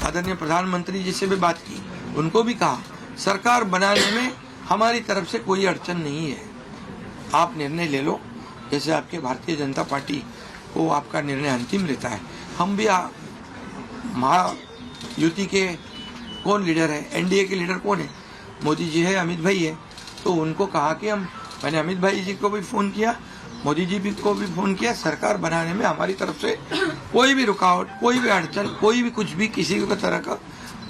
आदरणीय प्रधानमंत्री जी से भी बात की, उनको भी कहा सरकार बनाने में हमारी तरफ से कोई अड़चन नहीं है, आप निर्णय ले लो। जैसे आपके भारतीय जनता पार्टी को आपका निर्णय अंतिम रहता है, हम भी महायुति के कौन लीडर है, एनडीए के लीडर कौन है, मोदी जी है, अमित भाई है, तो उनको कहा कि मैंने अमित भाई जी को भी फ़ोन किया, मोदी जी को भी फ़ोन किया, सरकार बनाने में हमारी तरफ से कोई भी रुकावट, कोई भी अड़चन, कोई भी कुछ भी किसी भी तरह का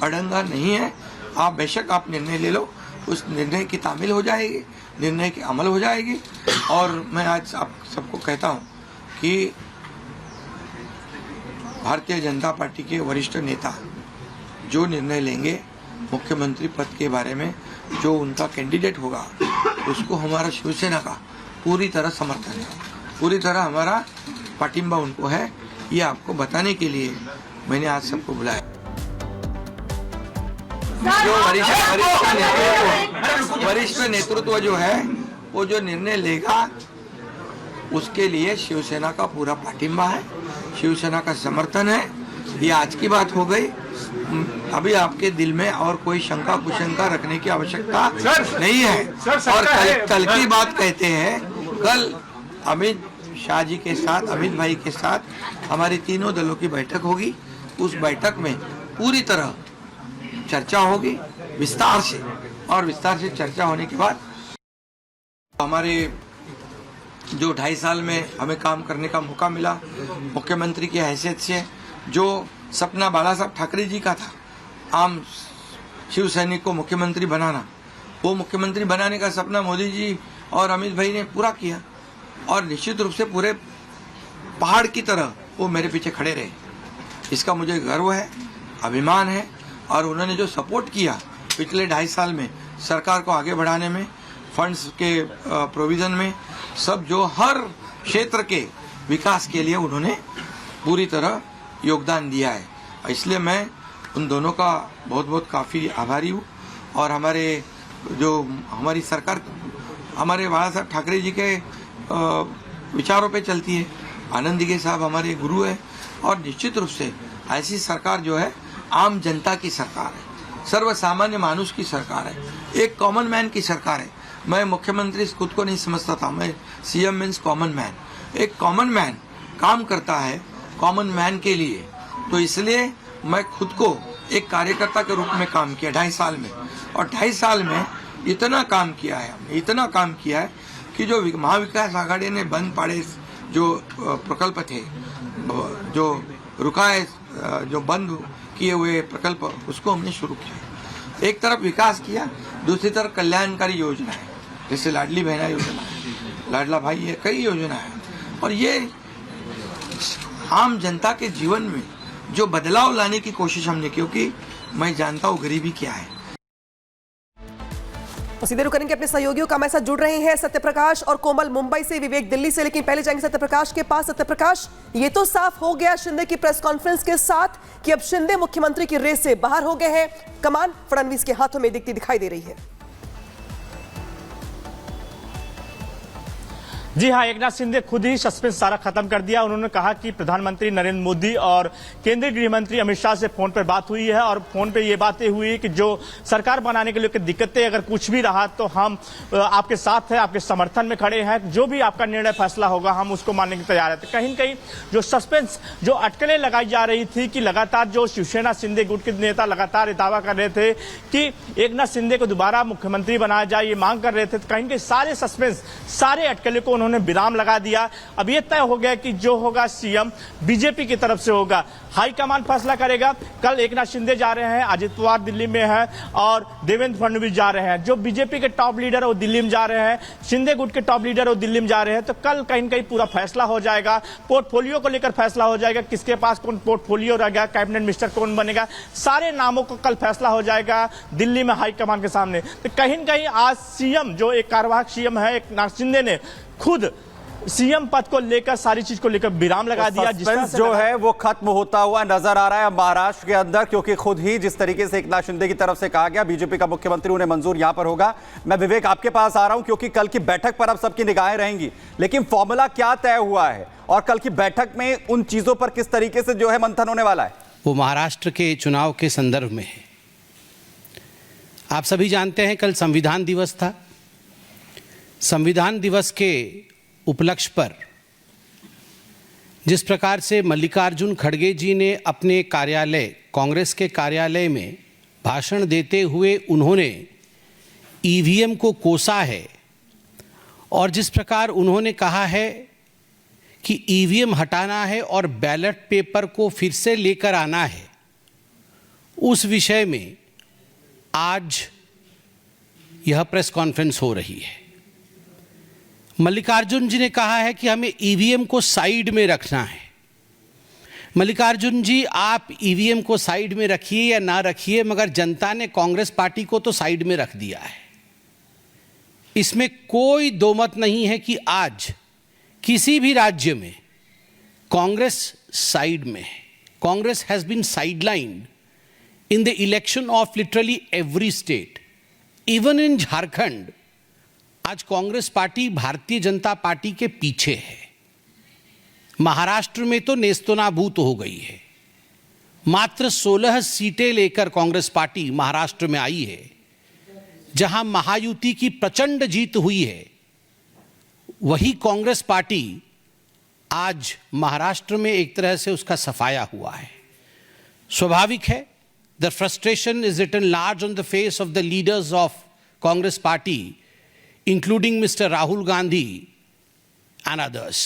अड़ंगा नहीं है। आप बेशक आप निर्णय ले लो, उस निर्णय की तामील हो जाएगी, निर्णय की अमल हो जाएगी। और मैं आज आप सबको कहता हूँ कि भारतीय जनता पार्टी के वरिष्ठ नेता जो निर्णय लेंगे मुख्यमंत्री पद के बारे में, जो उनका कैंडिडेट होगा, उसको हमारा शिवसेना का पूरी तरह समर्थन है, पूरी तरह हमारा पाटिंबा उनको है। ये आपको बताने के लिए मैंने आज सबको बुलाया। जो वरिष्ठ नेतृत्व जो है वो जो निर्णय लेगा उसके लिए शिवसेना का पूरा पाटिंबा है, शिवसेना का समर्थन है। ये आज की बात हो गई, अभी आपके दिल में और कोई शंका कुशंका रखने की आवश्यकता नहीं है। और कल की बात कहते हैं, कल अमित शाह जी के साथ, अमित भाई के साथ हमारी तीनों दलों की बैठक होगी। उस बैठक में पूरी तरह चर्चा होगी विस्तार से, और विस्तार से चर्चा होने के बाद हमारे जो 2.5 साल में हमें काम करने का मौका मिला मुख्यमंत्री की हैसियत से, जो सपना बाला साहब ठाकरे जी का था आम शिव सैनिक को मुख्यमंत्री बनाना, वो मुख्यमंत्री बनाने का सपना मोदी जी और अमित भाई ने पूरा किया। और निश्चित रूप से पूरे पहाड़ की तरह वो मेरे पीछे खड़े रहे, इसका मुझे गर्व है, अभिमान है। और उन्होंने जो सपोर्ट किया पिछले 2.5 साल में सरकार को आगे बढ़ाने में, फंड्स के प्रोविज़न में, सब जो हर क्षेत्र के विकास के लिए उन्होंने पूरी तरह योगदान दिया है। इसलिए मैं उन दोनों का बहुत बहुत काफ़ी आभारी हूँ। और हमारी सरकार हमारे बाला साहब ठाकरे जी के विचारों पे चलती है। आनंद दिघे साहब हमारे गुरु है, और निश्चित रूप से ऐसी सरकार जो है आम जनता की सरकार है, सर्वसामान्य मानुष की सरकार है, एक कॉमन मैन की सरकार है। मैं मुख्यमंत्री खुद को नहीं समझता था, मैं सीएम मीन्स कॉमन मैन। एक कॉमन मैन काम करता है कॉमन मैन के लिए, तो इसलिए मैं खुद को एक कार्यकर्ता के रूप में काम किया 2.5 साल में। और 2.5 साल में इतना काम किया है, हमने इतना काम किया है कि जो महाविकास आघाड़ी ने बंद पड़े जो प्रकल्प थे, जो रुकाए, जो बंद किए हुए प्रकल्प, उसको हमने शुरू किया। एक तरफ विकास किया, दूसरी तरफ कल्याणकारी योजना है, जैसे लाडली बहना योजना है, लाडला भाई है, कई योजना है। और ये आम जनता के जीवन में जो बदलाव लाने की कोशिश हमने, क्योंकि मैं जानता हूँ गरीबी क्या है। तो सीधे रुक करेंगे अपने सहयोगियों का, हमारे साथ जुड़ रहे हैं सत्यप्रकाश और कोमल मुंबई से, विवेक दिल्ली से। लेकिन पहले जाएंगे सत्यप्रकाश के पास। सत्यप्रकाश, ये तो साफ हो गया शिंदे की प्रेस कॉन्फ्रेंस के साथ कि अब शिंदे मुख्यमंत्री की रेस से बाहर हो गए हैं, कमान फडणवीस के हाथों में दिखाई दे रही है। जी हाँ, एकनाथ शिंदे खुद ही सस्पेंस सारा खत्म कर दिया। उन्होंने कहा कि प्रधानमंत्री नरेंद्र मोदी और केंद्रीय गृह मंत्री अमित शाह से फोन पर बात हुई है, और फोन पे ये बातें हुई कि जो सरकार बनाने के लिए दिक्कतें अगर कुछ भी रहा तो हम आपके साथ हैं, आपके समर्थन में खड़े हैं, जो भी आपका निर्णय फैसला होगा हम उसको मानने के तैयार है। कहीं न कहीं जो सस्पेंस, जो अटकलें लगाई जा रही थी कि लगातार जो शिवसेना शिंदे गुट के नेता लगातार दावा कर रहे थे कि एकनाथ शिंदे को दोबारा मुख्यमंत्री बनाया जाए, ये मांग कर रहे थे, तो कहीं न कहीं सारे सस्पेंस, सारे अटकलें को उन्होंने विराम लगा दिया। अब यह तय हो गया कि जो होगा सीएम बीजेपी की तरफ से होगा, हाईकमान फैसला करेगा। कल एकनाथ शिंदे जा रहे हैं, अजित पवार दिल्ली में है, और देवेंद्र फडणवीस जा रहे हैं। जो बीजेपी के टॉप लीडर है वो दिल्ली में जा रहे हैं, शिंदे गुट के टॉप लीडर वो दिल्ली में जा रहे हैं। तो कल कहीं न कहीं पूरा फैसला हो जाएगा, पोर्टफोलियो को लेकर फैसला हो जाएगा, किसके पास कौन पोर्टफोलियो रहेगा, कैबिनेट मिनिस्टर कौन बनेगा, सारे नामों को कल फैसला हो जाएगा दिल्ली में हाईकमान के सामने। तो कहीं न कहीं आज सीएम, जो एक कार्यवाहक सीएम है एकनाथ शिंदे ने खुद सीएम पद को लेकर, सारी चीज को लेकर विराम लगा दिया। सस्पेंस जो है वो खत्म होता हुआ नजर आ रहा है महाराष्ट्र के अंदर, क्योंकि खुद ही जिस तरीके से एकनाथ शिंदे की तरफ से कहा गया बीजेपी का मुख्यमंत्री उन्हें मंजूर यहां पर होगा। मैं विवेक आपके पास आ रहा हूं, क्योंकि कल की बैठक पर अब सबकी निगाहें रहेंगी, लेकिन फॉर्मूला क्या तय हुआ है और कल की बैठक में उन चीजों पर किस तरीके से जो है मंथन होने वाला है? वो महाराष्ट्र के चुनाव के संदर्भ में है। आप सभी जानते हैं कल संविधान दिवस था। संविधान दिवस के उपलक्ष्य पर जिस प्रकार से मल्लिकार्जुन खड़गे जी ने अपने कार्यालय, कांग्रेस के कार्यालय में भाषण देते हुए उन्होंने ईवीएम को कोसा है और जिस प्रकार उन्होंने कहा है कि ईवीएम हटाना है और बैलेट पेपर को फिर से लेकर आना है, उस विषय में आज यह प्रेस कॉन्फ्रेंस हो रही है। मल्लिकार्जुन जी ने कहा है कि हमें ईवीएम को साइड में रखना है। मल्लिकार्जुन जी, आप ईवीएम को साइड में रखिए या ना रखिए, मगर जनता ने कांग्रेस पार्टी को तो साइड में रख दिया है। इसमें कोई दो मत नहीं है कि आज किसी भी राज्य में कांग्रेस साइड में है। Congress has been sidelined in the election of literally every state. Even in Jharkhand आज कांग्रेस पार्टी भारतीय जनता पार्टी के पीछे है। महाराष्ट्र में तो नेस्तनाबूत हो गई है। मात्र 16 सीटें लेकर कांग्रेस पार्टी महाराष्ट्र में आई है, जहां महायुति की प्रचंड जीत हुई है। वही कांग्रेस पार्टी आज महाराष्ट्र में एक तरह से उसका सफाया हुआ है। स्वाभाविक है, the frustration is written large on the face of the leaders of Congress party, including mister Rahul Gandhi and others.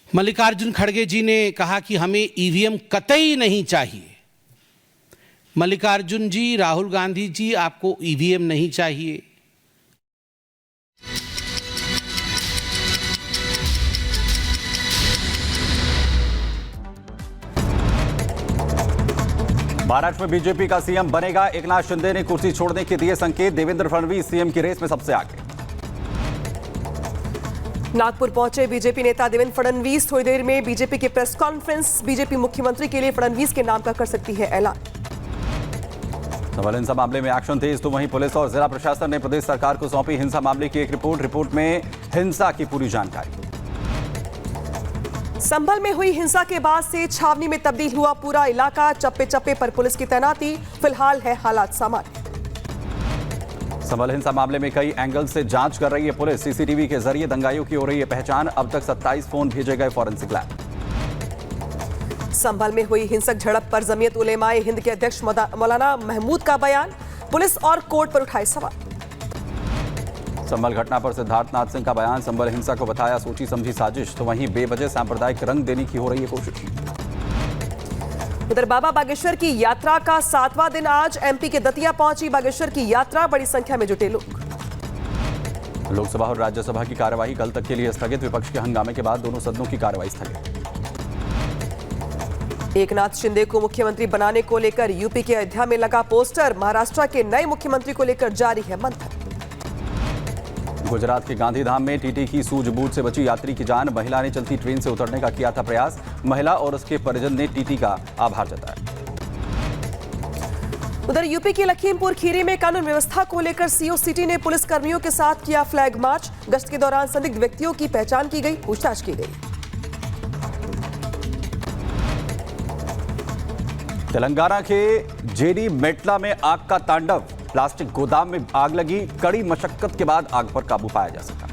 Mallikarjun खड़गे जी ने कहा कि हमें ईवीएम कतई नहीं चाहिए। मल्लिकार्जुन जी, राहुल गांधी जी, आपको ईवीएम नहीं चाहिए। महाराष्ट्र में बीजेपी का सीएम बनेगा। एकनाथ शिंदे ने कुर्सी छोड़ने के दिए संकेत। देवेंद्र फडणवीस सीएम की रेस में सबसे आगे। नागपुर पहुंचे बीजेपी नेता देवेंद्र फडणवीस। थोड़ी देर में बीजेपी की प्रेस कॉन्फ्रेंस। बीजेपी मुख्यमंत्री के लिए फडणवीस के नाम का कर सकती है ऐलान। संभल हिंसा मामले में एक्शन तेज, तो वहीं पुलिस और जिला प्रशासन ने प्रदेश सरकार को सौंपी हिंसा मामले की एक रिपोर्ट में हिंसा की पूरी जानकारी। संभल में हुई हिंसा के बाद से छावनी में तब्दील हुआ पूरा इलाका। चप्पे चप्पे पर पुलिस की तैनाती। फिलहाल है हालात सामान्य। संभल हिंसा मामले में कई एंगल से जांच कर रही है पुलिस। सीसीटीवी के जरिए दंगाइयों की हो रही है पहचान। अब तक 27 फोन भेजे गए फॉरेंसिक लैब। संभल में हुई हिंसक झड़प पर जमीयत उलेमाए हिंद के अध्यक्ष मौलाना महमूद का बयान। पुलिस और कोर्ट पर उठाए सवाल। संभल घटना पर सिद्धार्थनाथ सिंह का बयान। संभल हिंसा को बताया सोची समझी साजिश, तो वहीं बेवजह सांप्रदायिक रंग देने की हो रही है कोशिश। उधर बाबा बागेश्वर की यात्रा का 7वां दिन आज एमपी के दतिया पहुंची बागेश्वर की यात्रा। बड़ी संख्या में जुटे लोग। लोकसभा और राज्यसभा की कार्यवाही कल तक के लिए स्थगित। विपक्ष के हंगामे के बाद दोनों सदनों की कार्यवाही स्थगित। एकनाथ शिंदे को मुख्यमंत्री बनाने को लेकर यूपी के अयोध्या में लगा पोस्टर। महाराष्ट्र के नए मुख्यमंत्री को लेकर जारी है मंथन। गुजरात के गांधीधाम में टीटी की सूझबूझ से बची यात्री की जान। महिला ने चलती ट्रेन से उतरने का किया था प्रयास। महिला और उसके परिजन ने टीटी का आभार जताया। उधर यूपी के लखीमपुर खीरी में कानून व्यवस्था को लेकर सीओ सिटी ने पुलिस कर्मियों के साथ किया फ्लैग मार्च। गश्त के दौरान संदिग्ध व्यक्तियों की पहचान की गई, पूछताछ की गई। तेलंगाना के जेडी मेटला में आग का तांडव। प्लास्टिक गोदाम में आग लगी। कड़ी मशक्कत के बाद आग पर काबू पाया जा सका।